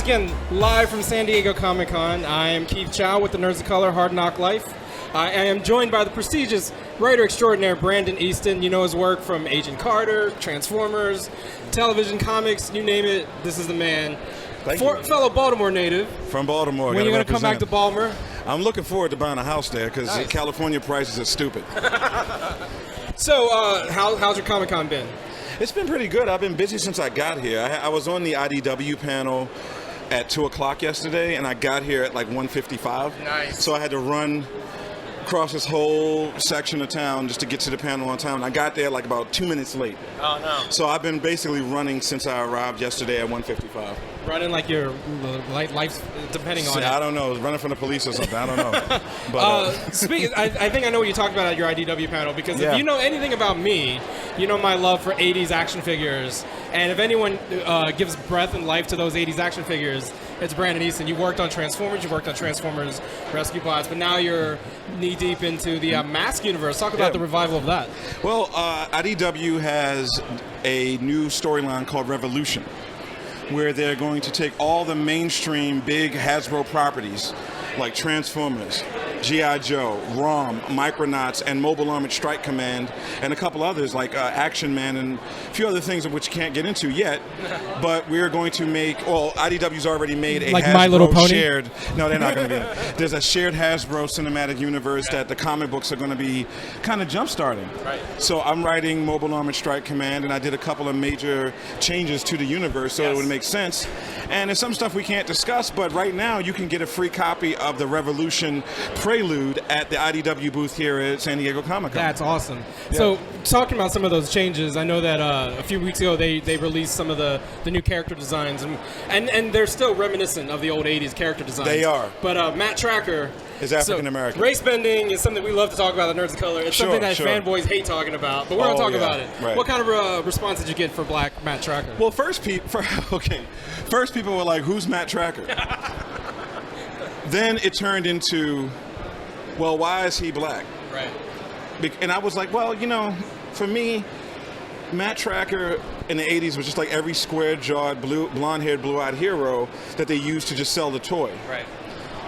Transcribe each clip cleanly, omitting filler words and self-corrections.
Once again, live from San Diego Comic-Con, I am Keith Chow with the Nerds of Color Hard Knock Life. I am joined by the prestigious writer extraordinaire Brandon Easton. You know his work from Agent Carter, Transformers, television, comics, you name it, this is the man. Fellow Baltimore native. From Baltimore. When are you going to come back to Baltimore? I'm looking forward to buying a house there because California prices are stupid. So, how's your Comic-Con been? It's been pretty good. I've been busy since I got here. I was on the IDW panel at 2 o'clock yesterday, and I got here at like 1:55. Nice. So I had to run across this whole section of town just to get to the panel on time. I got there like about 2 minutes late. Oh, no. So I've been basically running since I arrived yesterday at 1:55. Running like your life depending on it. I don't know. Running from the police or something. I don't know. But, Speaking, I think I know what you talked about at your IDW panel, because if you know anything about me, you know my love for 80s action figures. And if anyone gives breath and life to those 80s action figures, it's Brandon Easton. You worked on Transformers, you worked on Transformers Rescue Bots, but now you're knee-deep into the M.A.S.K universe. Talk about the revival of that. Well, IDW has a new storyline called Revolution, where they're going to take all the mainstream big Hasbro properties like Transformers, G.I. Joe, ROM, Micronauts, and Mobile Armored Strike Kommand, and a couple others like Action Man and a few other things of which you can't get into yet. But we're going to make, well, IDW's already made a like Hasbro My Little Pony? shared, no, they're not going to be. There's a shared Hasbro cinematic universe that the comic books are going to be kind of jump-starting. Right. So I'm writing Mobile Armored Strike Kommand, and I did a couple of major changes to the universe so it would make sense. And there's some stuff we can't discuss, but right now you can get a free copy of the Revolution Prelude at the IDW booth here at San Diego Comic-Con. That's awesome. Yeah. So, talking about some of those changes, I know that a few weeks ago they released some of the new character designs, and they're still reminiscent of the old 80s character designs. They are. But Matt Trakker is African American. So, race bending is something we love to talk about at Nerds of Color. It's something that fanboys hate talking about, but we're going to talk about it. Right. What kind of response did you get for Black Matt Trakker? Well, first people were like, who's Matt Trakker? Then it turned into, well, why is he black? Right. And I was like, well, you know, for me, Matt Trakker in the 80s was just like every square-jawed, blonde-haired, blue-eyed hero that they used to just sell the toy. Right.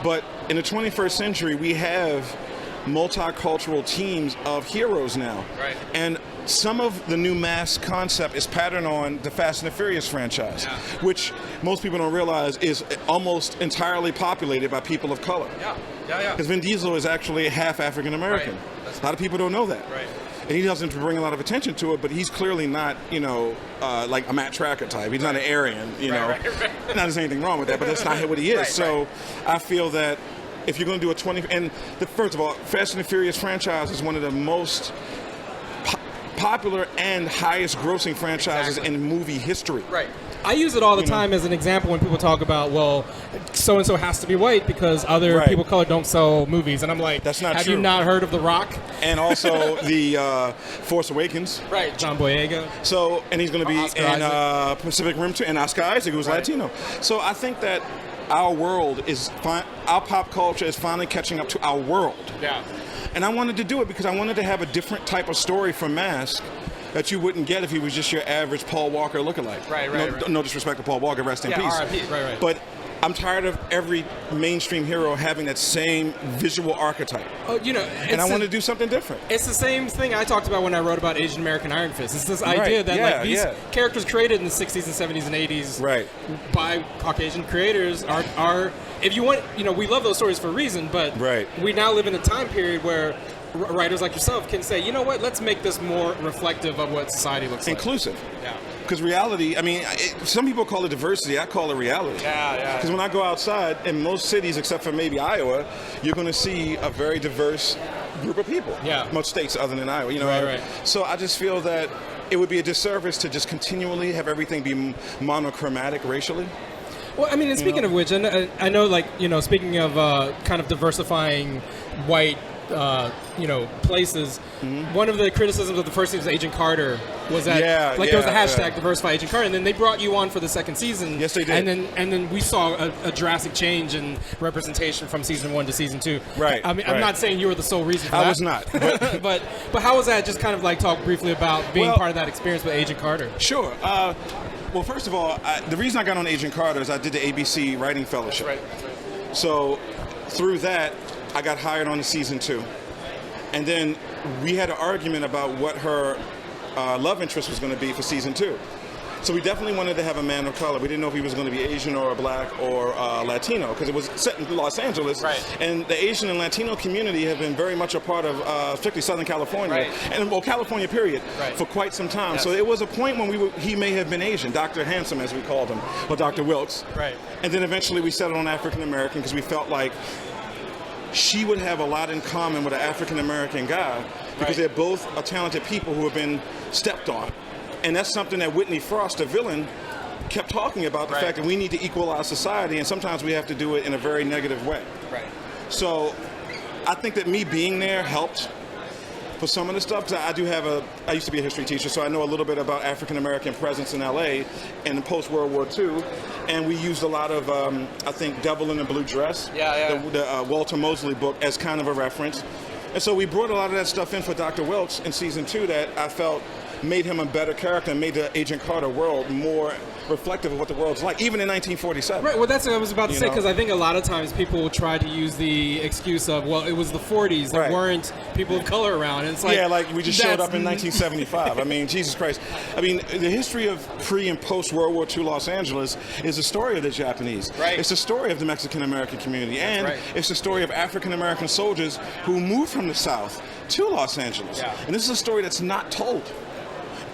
But in the 21st century, we have multicultural teams of heroes now. Right. And some of the new M.A.S.K concept is patterned on the Fast and the Furious franchise, which most people don't realize is almost entirely populated by people of color. Yeah. Because Vin Diesel is actually half African American. Right. A lot of people don't know that. Right. And he doesn't bring a lot of attention to it, but he's clearly not, you know, like a Matt Trakker type. He's not an Aryan, you know. Right. Not there's anything wrong with that, but that's not what he is. So I feel that if you're going to do a 20, and first of all, Fast and the Furious franchise is one of the most popular and highest grossing franchises in movie history. Right. I use it all the time as an example when people talk about, well, so-and-so has to be white because other people of color don't sell movies. And I'm like, that's not have true. You not heard of The Rock? And also the Force Awakens. Right, John Boyega. So, and he's going to be in Pacific Rim 2, and Oscar Isaac, who's Latino. So I think that our world is, our pop culture is finally catching up to our world. Yeah. And I wanted to do it because I wanted to have a different type of story from M.A.S.K that you wouldn't get if he was just your average Paul Walker lookalike. Right. No disrespect to Paul Walker, rest in peace. R.I.P. Right. But I'm tired of every mainstream hero having that same visual archetype. Oh, you know, and I want to do something different. It's the same thing I talked about when I wrote about Asian American Iron Fist. It's this idea that these characters created in the 60s and 70s and 80s by Caucasian creators are if you want, you know, we love those stories for a reason, but we now live in a time period where writers like yourself can say, you know what, let's make this more reflective of what society looks like. Inclusive. Yeah. Because reality, I mean, some people call it diversity, I call it reality. Yeah. Because when I go outside, in most cities, except for maybe Iowa, you're going to see a very diverse group of people. Yeah. Most states other than Iowa, you know. Right. So I just feel that it would be a disservice to just continually have everything be monochromatic racially. Well, I mean, and speaking of which, and I know, like, you know, speaking of kind of diversifying white, you know, places, one of the criticisms of the first season of Agent Carter was that, there was a hashtag diversify Agent Carter, and then they brought you on for the second season. Yes, they did. And then we saw a drastic change in representation from season 1 to season 2. Right. I mean, I'm not saying you were the sole reason for that. I was not. But how was that? Just kind of like talk briefly about being part of that experience with Agent Carter. Sure. Well, first of all, the reason I got on Agent Carter is I did the ABC Writing Fellowship. Right. So through that, I got hired on to season 2. And then we had an argument about what her love interest was going to be for season 2. So we definitely wanted to have a man of color. We didn't know if he was going to be Asian or black or Latino, because it was set in Los Angeles. Right. And the Asian and Latino community have been very much a part of particularly Southern California, right. and California period, right. for quite some time. Yes. So it was a point when he may have been Asian, Dr. Handsome as we called him, or Dr. Wilkes. Right. And then eventually we settled on African American because we felt like she would have a lot in common with an African American guy, because they're both talented people who have been stepped on. And that's something that Whitney Frost, the villain, kept talking about, the fact that we need to equalize society, and sometimes we have to do it in a very negative way. Right. So I think that me being there helped for some of the stuff, because I used to be a history teacher, so I know a little bit about African American presence in LA in post-World War II, and we used a lot of, I think, Devil in a Blue Dress, the Walter Mosley book, as kind of a reference. And so we brought a lot of that stuff in for Dr. Wilkes in season 2 that I felt made him a better character and made the Agent Carter world more reflective of what the world's like, even in 1947. Right, well, that's what I was about to say, because I think a lot of times people try to use the excuse of, well, it was the 40s, there weren't people of color around, and it's like... Yeah, like we just showed up in 1975. I mean, Jesus Christ. I mean, the history of pre- and post-World War II Los Angeles is a story of the Japanese. Right. It's a story of the Mexican-American community, and it's a story of African-American soldiers who moved from the South to Los Angeles. Yeah. And this is a story that's not told.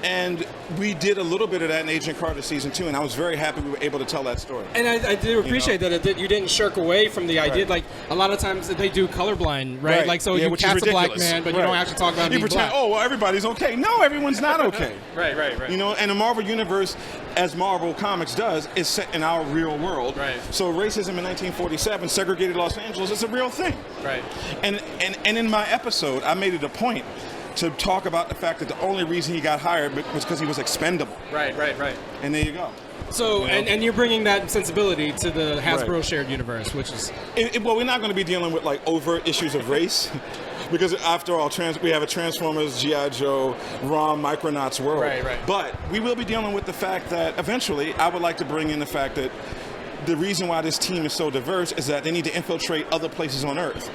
And we did a little bit of that in Agent Carter season 2, and I was very happy we were able to tell that story. And I do appreciate that you didn't shirk away from the idea. Like, a lot of times they do colorblind, right? Like, so you cast a black man, but you don't actually talk about being black. Oh, well, everybody's okay. No, everyone's not okay. Right. You know, and the Marvel Universe, as Marvel Comics does, is set in our real world. Right. So racism in 1947, segregated Los Angeles, is a real thing. Right. And in my episode, I made it a point to talk about the fact that the only reason he got hired was because he was expendable. Right. And there you go. So, and you're bringing that sensibility to the Hasbro shared universe, which is... well, we're not going to be dealing with, like, overt issues of race, because after all, we have a Transformers, G.I. Joe, ROM, Micronauts world. Right. But we will be dealing with the fact that eventually I would like to bring in the fact that the reason why this team is so diverse is that they need to infiltrate other places on Earth.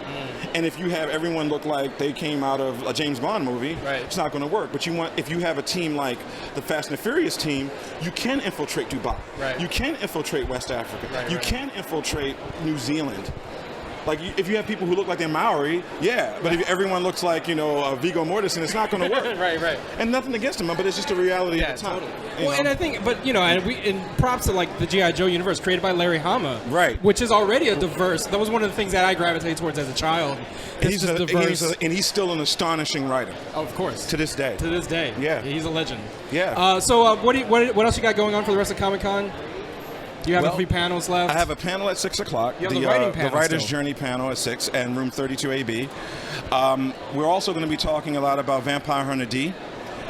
And if you have everyone look like they came out of a James Bond movie, it's not going to work. But if you have a team like the Fast and the Furious team, you can infiltrate Dubai. Right. You can infiltrate West Africa. You can infiltrate New Zealand. Like, if you have people who look like they're Maori, but if everyone looks like, Viggo Mortensen, it's not going to work. Right. And nothing against them, but it's just a reality of the time. Totally. Well, and I think, but, and props to, like, the G.I. Joe universe created by Larry Hama. Right. Which is already a diverse, that was one of the things that I gravitated towards as a child. And he's still an astonishing writer. Oh, of course. To this day. Yeah. He's a legend. Yeah. So what else you got going on for the rest of Comic-Con? Do you have a few panels left? I have a panel at 6 o'clock. You have the writing panel the Writer's Journey panel at 6 and room 32AB. We're also going to be talking a lot about Vampire Hunter D.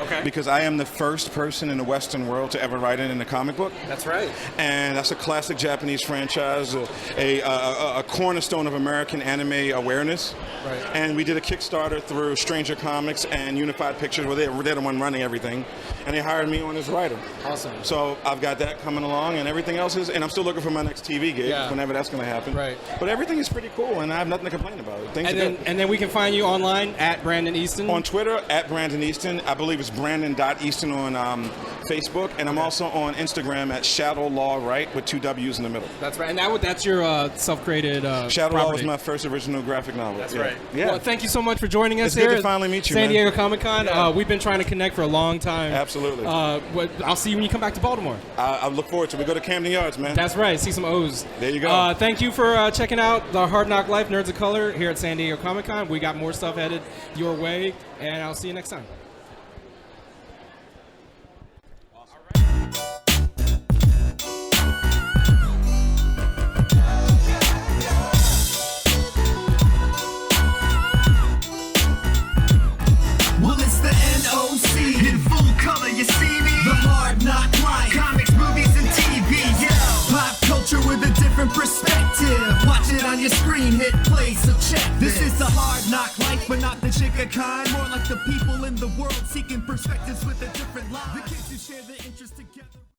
Okay. Because I am the first person in the Western world to ever write it in a comic book. That's right. And that's a classic Japanese franchise, a cornerstone of American anime awareness. Right. And we did a Kickstarter through Stranger Comics and Unified Pictures, where they're the one running everything. And they hired me on as writer. Awesome. So I've got that coming along, and everything else is, and I'm still looking for my next TV gig, whenever that's going to happen. Right. But everything is pretty cool, and I have nothing to complain about. And then we can find you online at Brandon Easton. On Twitter, at Brandon Easton. I believe it's Brandon.Easton on Facebook, and I'm also on Instagram at Shadow Law Write with 2 W's in the middle. That's right, and that's your self-created Shadow property. Law was my first original graphic novel. That's right. Yeah. Well, thank you so much for joining us it's here. It's good to finally meet you, San Diego Comic-Con. We've been trying to connect for a long time. Absolutely. I'll see you when you come back to Baltimore. I look forward to it. We go to Camden Yards, man. That's right. See some O's. There you go. Thank you for checking out the Hard Knock Life Nerds of Color here at San Diego Comic-Con. We got more stuff headed your way, and I'll see you next time. Well, it's the N.O.C. in full color, you see me? The Hard Knock Life, comics, movies, and TV, pop culture with a different perspective. Watch it on your screen, hit play, so check this. This is the Hard Knock Life, but not the chicken kind. More like the people in the world seeking perspectives with a different life. The kids who share their interests together.